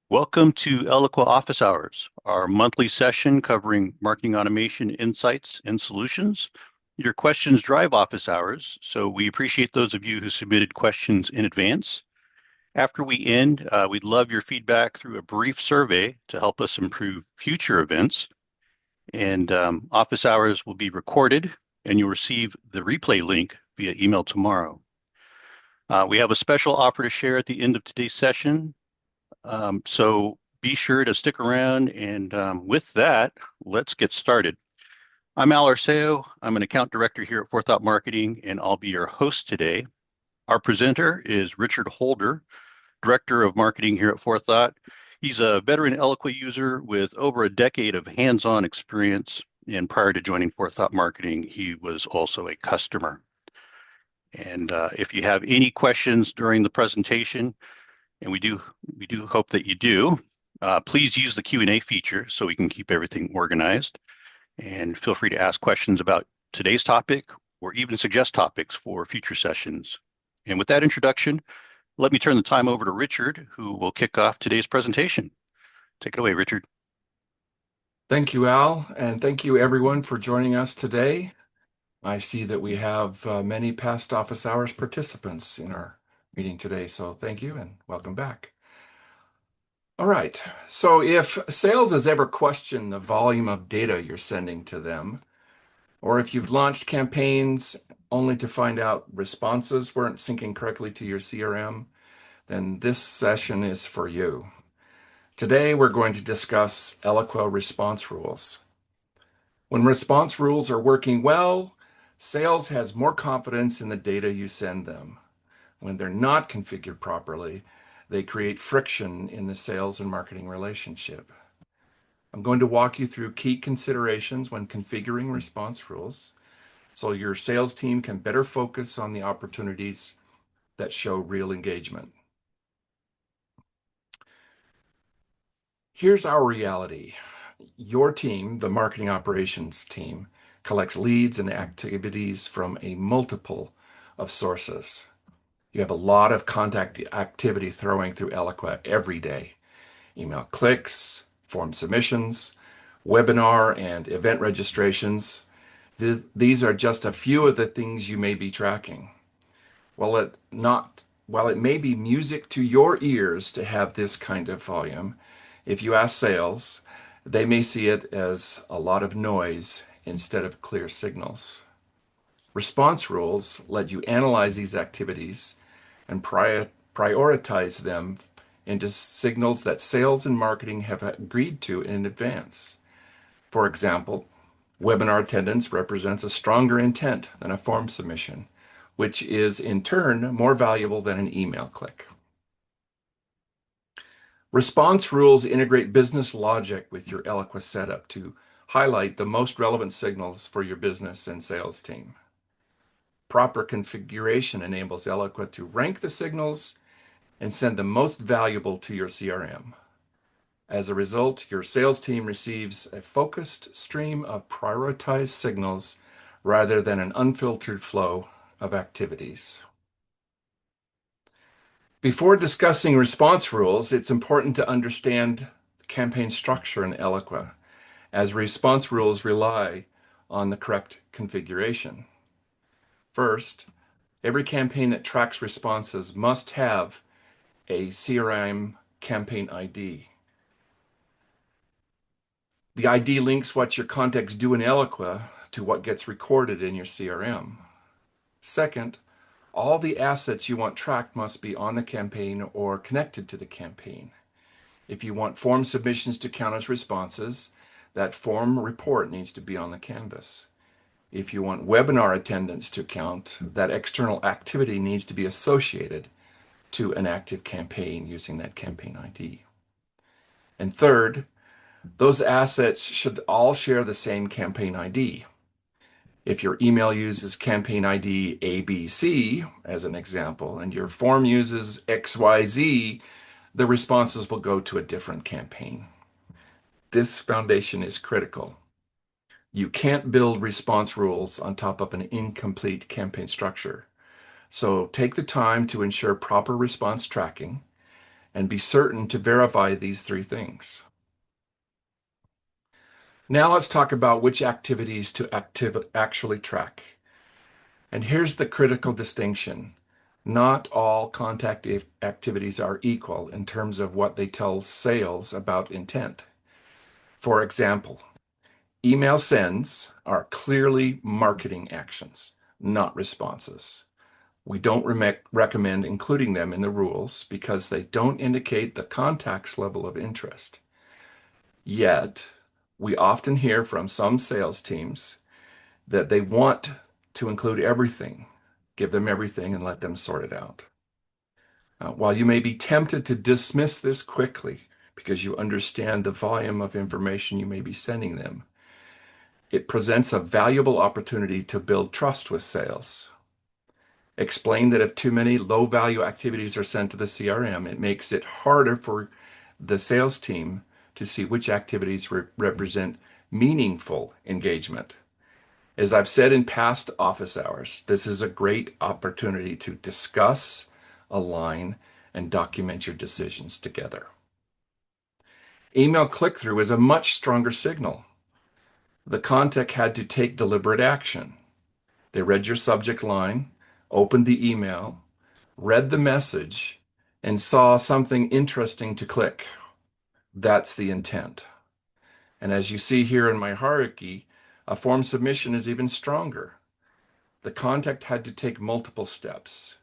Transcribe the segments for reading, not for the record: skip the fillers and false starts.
Welcome to Eloqua Office Hours, our monthly session covering marketing automation insights and solutions. Your questions drive office hours, so we appreciate those of you who submitted questions in advance. After we end, we'd love your feedback through a brief survey to help us improve future events. And office hours will be recorded, and you'll receive the replay link via email tomorrow. We have a special offer to share at the end of today's session. So be sure to stick around. And with that, let's get started. I'm Al Arceo. I'm an account director here at Forethought Marketing, and I'll be your host today. Our presenter is Richard Holder, Director of Marketing here at Forethought. He's a veteran Eloqua user with over a decade of hands-on experience. And prior to joining Forethought Marketing, he was also a customer. And if you have any questions during the presentation, and we do hope that you do, please use the Q&A feature so we can keep everything organized. And feel free to ask questions about today's topic or even suggest topics for future sessions. And with that introduction, let me turn the time over to Richard, who will kick off today's presentation. Take it away, Richard. Thank you, Al, and thank you everyone for joining us today. I see that we have many past office hours participants in our meeting today, so thank you and welcome back. All right, so if sales has ever questioned the volume of data you're sending to them, or if you've launched campaigns only to find out responses weren't syncing correctly to your CRM, then this session is for you. Today, we're going to discuss Eloqua response rules. When response rules are working well, sales has more confidence in the data you send them. When they're not configured properly, they create friction in the sales and marketing relationship. I'm going to walk you through key considerations when configuring response rules so your sales team can better focus on the opportunities that show real engagement. Here's our reality. Your team, the marketing operations team, collects leads and activities from a multiple of sources. You have a lot of contact activity throwing through Eloqua every day. Email clicks, form submissions, webinar and event registrations. These are just a few of the things you may be tracking. While it may be music to your ears to have this kind of volume, if you ask sales, they may see it as a lot of noise instead of clear signals. Response rules let you analyze these activities and prioritize them into signals that sales and marketing have agreed to in advance. For example, webinar attendance represents a stronger intent than a form submission, which is in turn more valuable than an email click. Response rules integrate business logic with your Eloqua setup to highlight the most relevant signals for your business and sales team. Proper configuration enables Eloqua to rank the signals and send the most valuable to your CRM. As a result, your sales team receives a focused stream of prioritized signals rather than an unfiltered flow of activities. Before discussing response rules, it's important to understand campaign structure in Eloqua, as response rules rely on the correct configuration. First, every campaign that tracks responses must have a CRM campaign ID. The ID links what your contacts do in Eloqua to what gets recorded in your CRM. Second, all the assets you want tracked must be on the campaign or connected to the campaign. If you want form submissions to count as responses, that form report needs to be on the canvas. If you want webinar attendance to count, that external activity needs to be associated to an active campaign using that campaign ID. And third, those assets should all share the same campaign ID. If your email uses campaign ID ABC, as an example, and your form uses XYZ, the responses will go to a different campaign. This foundation is critical. You can't build response rules on top of an incomplete campaign structure. So take the time to ensure proper response tracking and be certain to verify these three things. Now let's talk about which activities to actually track. And here's the critical distinction. Not all contact activities are equal in terms of what they tell sales about intent. For example, email sends are clearly marketing actions, not responses. We don't recommend including them in the rules because they don't indicate the contact's level of interest. Yet, we often hear from some sales teams that they want to include everything, give them everything, and let them sort it out. While you may be tempted to dismiss this quickly because you understand the volume of information you may be sending them, it presents a valuable opportunity to build trust with sales. Explain that if too many low-value activities are sent to the CRM, it makes it harder for the sales team to see which activities represent meaningful engagement. As I've said in past office hours, this is a great opportunity to discuss, align, and document your decisions together. Email click-through is a much stronger signal. The contact had to take deliberate action. They read your subject line, opened the email, read the message, and saw something interesting to click. That's the intent. And as you see here in my hierarchy, a form submission is even stronger. The contact had to take multiple steps.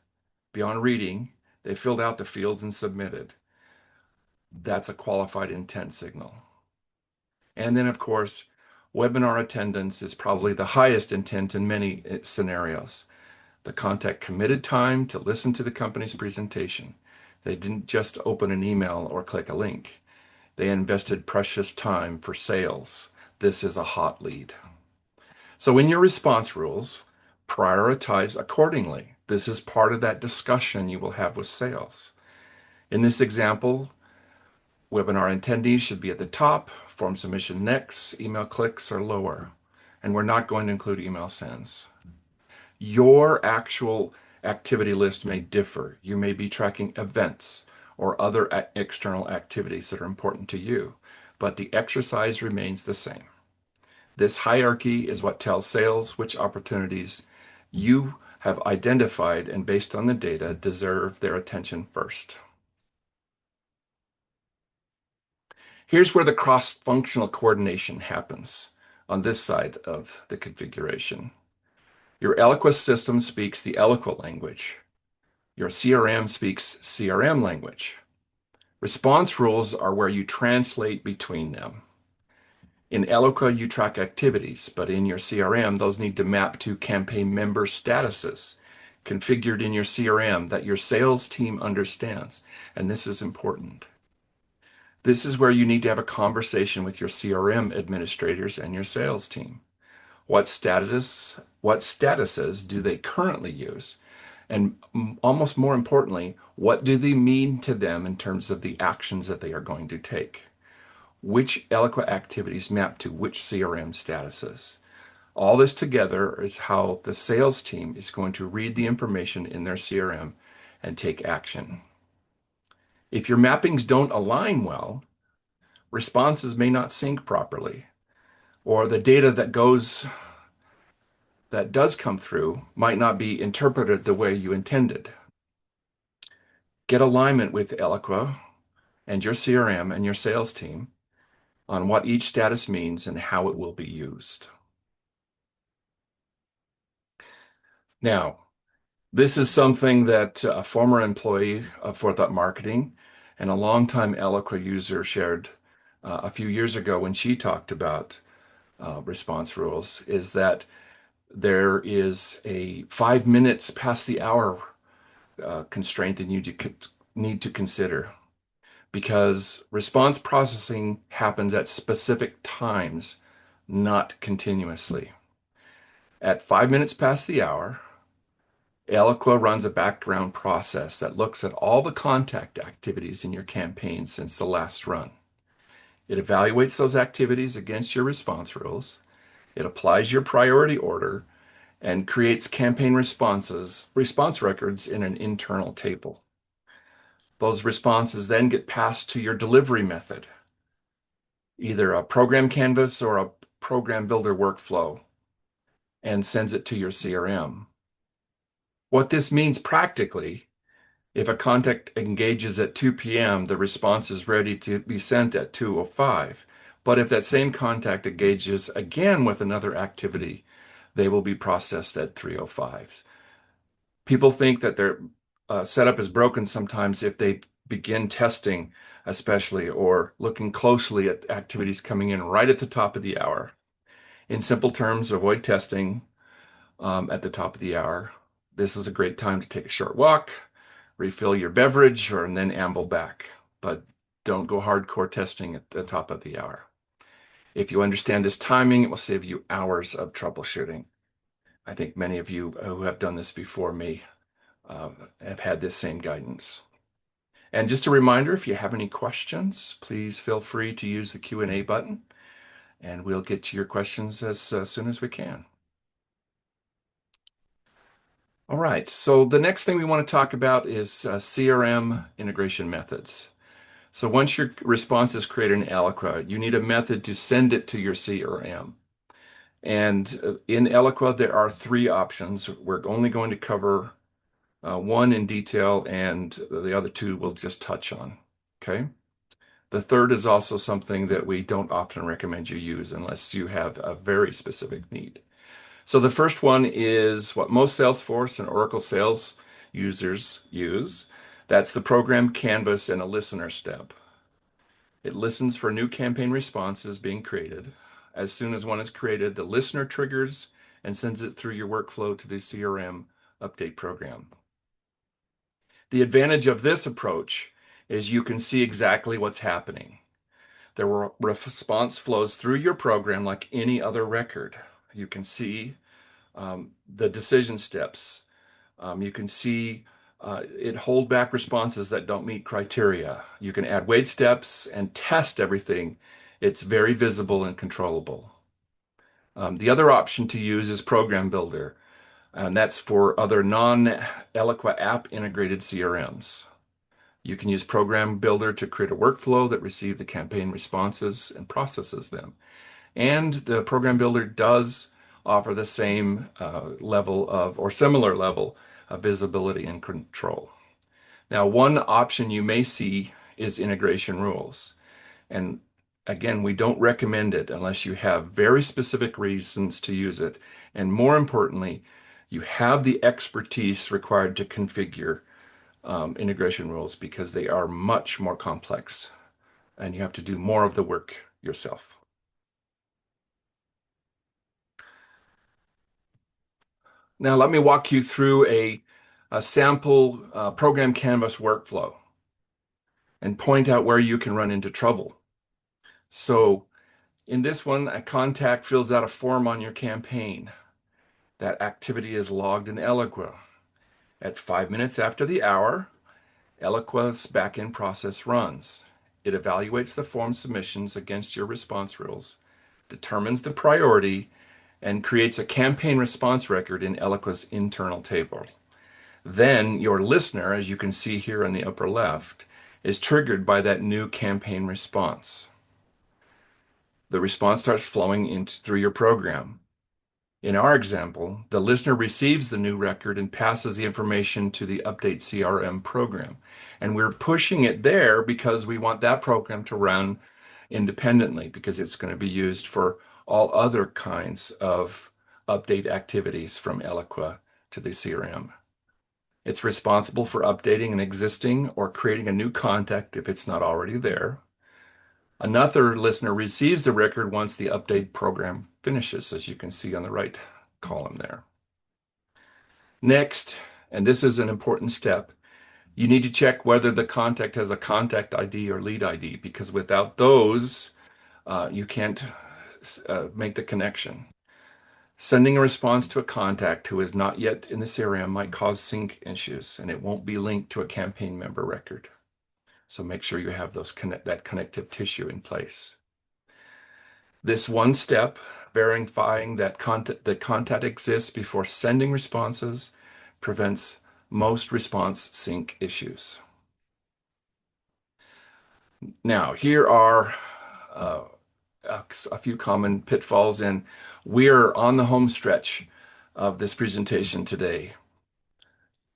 Beyond reading, they filled out the fields and submitted. That's a qualified intent signal. And then, of course, webinar attendance is probably the highest intent in many scenarios. The contact committed time to listen to the company's presentation. They didn't just open an email or click a link. They invested precious time for sales. This is a hot lead. So in your response rules, prioritize accordingly. This is part of that discussion you will have with sales. In this example, webinar attendees should be at the top, form submission next, email clicks are lower, and we're not going to include email sends. Your actual activity list may differ. You may be tracking events or other external activities that are important to you, but the exercise remains the same. This hierarchy is what tells sales which opportunities you have identified and based on the data deserve their attention first. Here's where the cross-functional coordination happens on this side of the configuration. Your Eloqua system speaks the Eloqua language. Your CRM speaks CRM language. Response rules are where you translate between them. In Eloqua, you track activities, but in your CRM, those need to map to campaign member statuses configured in your CRM that your sales team understands. And this is important. This is where you need to have a conversation with your CRM administrators and your sales team. What statuses do they currently use? And almost more importantly, what do they mean to them in terms of the actions that they are going to take? Which Eloqua activities map to which CRM statuses? All this together is how the sales team is going to read the information in their CRM and take action. If your mappings don't align well, responses may not sync properly, or the data that does come through might not be interpreted the way you intended. Get alignment with Eloqua and your CRM and your sales team on what each status means and how it will be used. Now, this is something that a former employee of Forethought Marketing and a longtime Eloqua user shared a few years ago when she talked about response rules, is that there is a 5 minutes past the hour constraint that you need to consider, because response processing happens at specific times, not continuously. At 5 minutes past the hour, Eloqua runs a background process that looks at all the contact activities in your campaign since the last run. It evaluates those activities against your response rules. It applies your priority order and creates campaign response records in an internal table. Those responses then get passed to your delivery method, either a program canvas or a program builder workflow, and sends it to your CRM. What this means practically, if a contact engages at 2 p.m., the response is ready to be sent at 2:05. But if that same contact engages again with another activity, they will be processed at 3:05. People think that their setup is broken sometimes if they begin testing, especially, or looking closely at activities coming in right at the top of the hour. In simple terms, avoid testing at the top of the hour. This is a great time to take a short walk, refill your beverage, and then amble back. But don't go hardcore testing at the top of the hour. If you understand this timing, it will save you hours of troubleshooting. I think many of you who have done this before me uh, have had this same guidance. And just a reminder, if you have any questions, please feel free to use the Q&A button, and we'll get to your questions as soon as we can. All right, so the next thing we want to talk about is CRM integration methods. So once your response is created in Eloqua, you need a method to send it to your CRM. And in Eloqua, there are three options. We're only going to cover one in detail, and the other two we'll just touch on. Okay. The third is also something that we don't often recommend you use unless you have a very specific need. So the first one is what most Salesforce and Oracle Sales users use. That's the program canvas and a listener step. It listens for new campaign responses being created. As soon as one is created, the listener triggers and sends it through your workflow to the CRM update program. The advantage of this approach is you can see exactly what's happening. The response flows through your program like any other record. You can see the decision steps. You can see it hold back responses that don't meet criteria. You can add wait steps and test everything. It's very visible and controllable. The other option to use is Program Builder, and that's for other non-Eloqua app integrated CRMs. You can use Program Builder to create a workflow that receives the campaign responses and processes them. And the Program Builder does offer the same level of, or similar level of visibility and control. Now, one option you may see is integration rules. And again, we don't recommend it unless you have very specific reasons to use it. And more importantly, you have the expertise required to configure integration rules because they are much more complex and you have to do more of the work yourself. Now, let me walk you through a sample program canvas workflow and point out where you can run into trouble. So in this one, a contact fills out a form on your campaign. That activity is logged in Eloqua. At 5 minutes after the hour, Eloqua's backend process runs. It evaluates the form submissions against your response rules, determines the priority, and creates a campaign response record in Eloqua's internal table. Then your listener, as you can see here in the upper left, is triggered by that new campaign response. The response starts flowing through your program. In our example, the listener receives the new record and passes the information to the Update CRM program. And we're pushing it there because we want that program to run independently because it's going to be used for all other kinds of update activities from Eloqua to the CRM. It's responsible for updating an existing or creating a new contact if it's not already there. Another listener receives the record once the update program finishes, as you can see on the right column there. Next, and this is an important step, you need to check whether the contact has a contact ID or lead ID, because without those, you can't make the connection. Sending a response to a contact who is not yet in the CRM might cause sync issues, and it won't be linked to a campaign member record. So make sure you have that connective tissue in place. This one step, verifying that contact exists before sending responses, prevents most response sync issues. Now, here are uh, a few common pitfalls, and we're on the home stretch of this presentation today.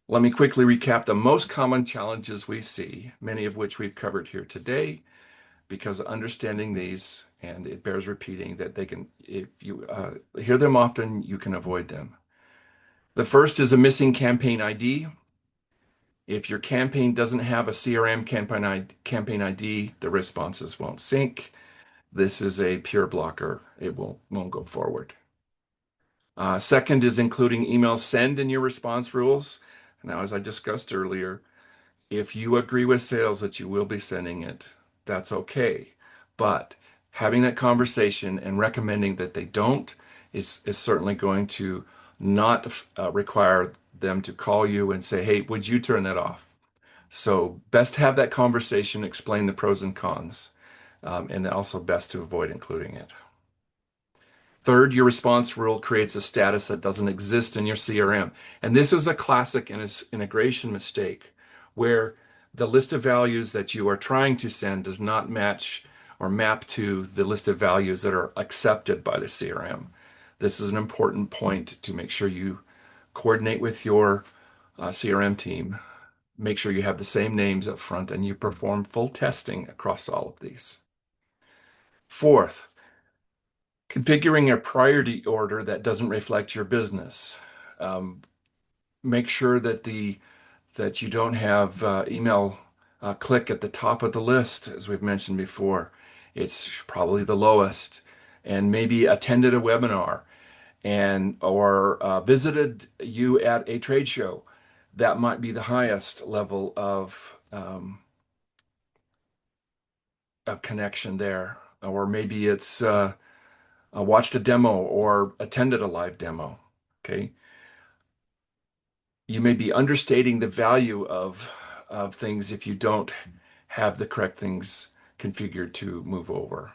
Let me quickly recap the most common challenges we see, many of which we've covered here today, because understanding these, and it bears repeating that they can, if you hear them often, you can avoid them. The first is a missing campaign ID. If your campaign doesn't have a CRM campaign ID, the responses won't sync. This is a pure blocker. It won't go forward. Second is including email send in your response rules. Now, as I discussed earlier, if you agree with sales that you will be sending it, that's okay. But having that conversation and recommending that they don't is certainly going to not require them to call you and say, hey, would you turn that off? So best have that conversation, explain the pros and cons, and also best to avoid including it. Third, your response rule creates a status that doesn't exist in your CRM. And this is a classic integration mistake where the list of values that you are trying to send does not match or map to the list of values that are accepted by the CRM. This is an important point to make sure you coordinate with your CRM team. Make sure you have the same names up front and you perform full testing across all of these. Fourth, configuring a priority order that doesn't reflect your business. Um, Make sure that you don't have email click at the top of the list, as we've mentioned before. It's probably the lowest, and maybe attended a webinar and or visited you at a trade show. That might be the highest level of connection there, or maybe it's watched a demo or attended a live demo. Okay. You may be understating the value of things if you don't have the correct things configured to move over.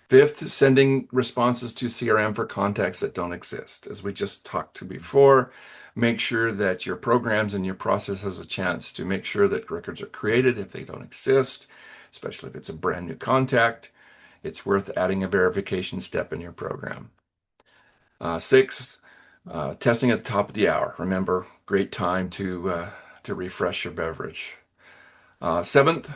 Fifth, sending responses to CRM for contacts that don't exist. As we just talked to before, make sure that your programs and your process has a chance to make sure that records are created if they don't exist, especially if it's a brand new contact. It's worth adding a verification step in your program. Six, testing at the top of the hour. Remember, great time to refresh your beverage. Seventh,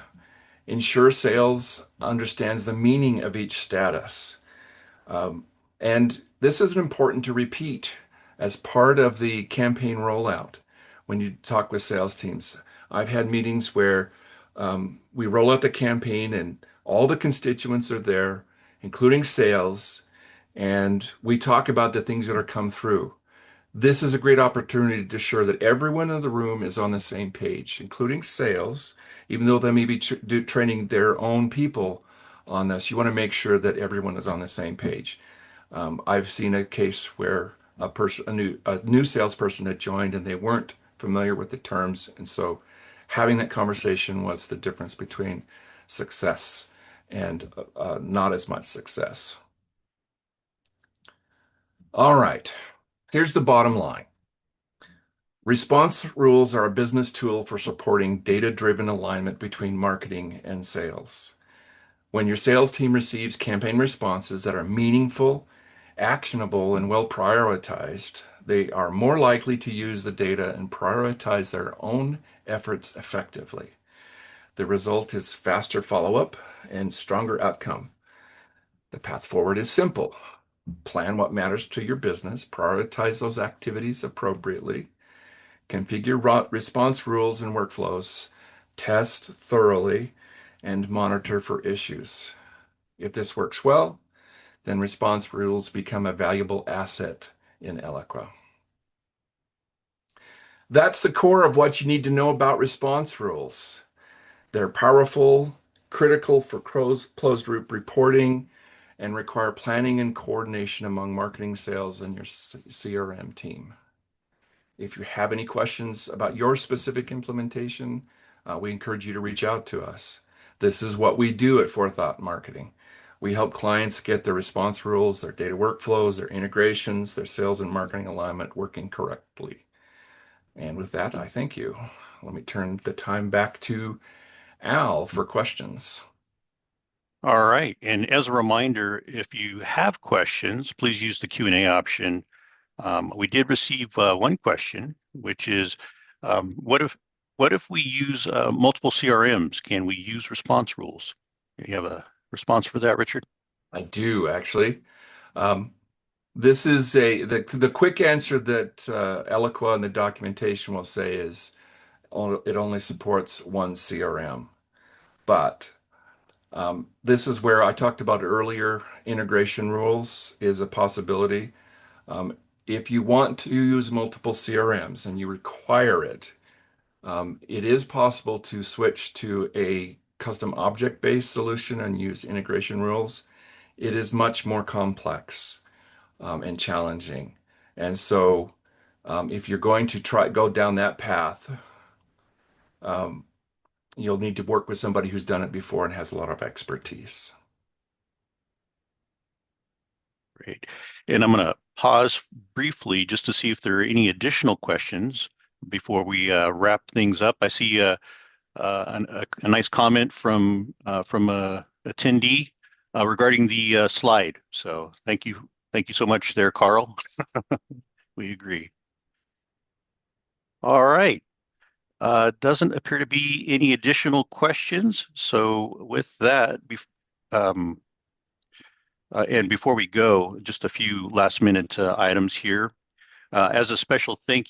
ensure sales understands the meaning of each status. And this is important to repeat as part of the campaign rollout when you talk with sales teams. I've had meetings where we roll out the campaign and all the constituents are there, including sales, and we talk about the things that are come through. This is a great opportunity to ensure that everyone in the room is on the same page, including sales, even though they may be training their own people on this. You want to make sure that everyone is on the same page. I've seen a case where a new salesperson had joined and they weren't familiar with the terms, and so having that conversation was the difference between success and not as much success. All right, here's the bottom line. Response rules are a business tool for supporting data-driven alignment between marketing and sales. When your sales team receives campaign responses that are meaningful, actionable, and well prioritized, they are more likely to use the data and prioritize their own efforts effectively. The result is faster follow-up and stronger outcome. The path forward is simple. Plan what matters to your business, prioritize those activities appropriately, configure response rules and workflows, test thoroughly, and monitor for issues. If this works well, then response rules become a valuable asset in Eloqua. That's the core of what you need to know about response rules. They're powerful, critical for closed loop reporting, and require planning and coordination among marketing, sales, and your CRM team. If you have any questions about your specific implementation, we encourage you to reach out to us. This is what we do at Forethought Marketing. We help clients get their response rules, their data workflows, their integrations, their sales and marketing alignment working correctly. And with that, I thank you. Let me turn the time back to Al for questions. All right. And as a reminder, if you have questions, please use the Q&A option. We did receive one question, which is, what if we use multiple CRMs? Can we use response rules? You have a response for that, Richard? I do actually. Um, this is the quick answer that Eloqua and the documentation will say is it only supports one CRM. But this is where I talked about earlier, integration rules is a possibility. Um, if you want to use multiple CRMs and you require it, it is possible to switch to a custom object-based solution and use integration rules. It is much more complex and challenging. And so, if you're going to go down that path, um, you'll need to work with somebody who's done it before and has a lot of expertise. Great. And I'm going to pause briefly just to see if there are any additional questions before we wrap things up. I see a nice comment from a attendee regarding the slide. So thank you so much there, Carl. We agree. All right. Doesn't appear to be any additional questions. So with that, um, and before we go, just a few last minute items here. As a special thank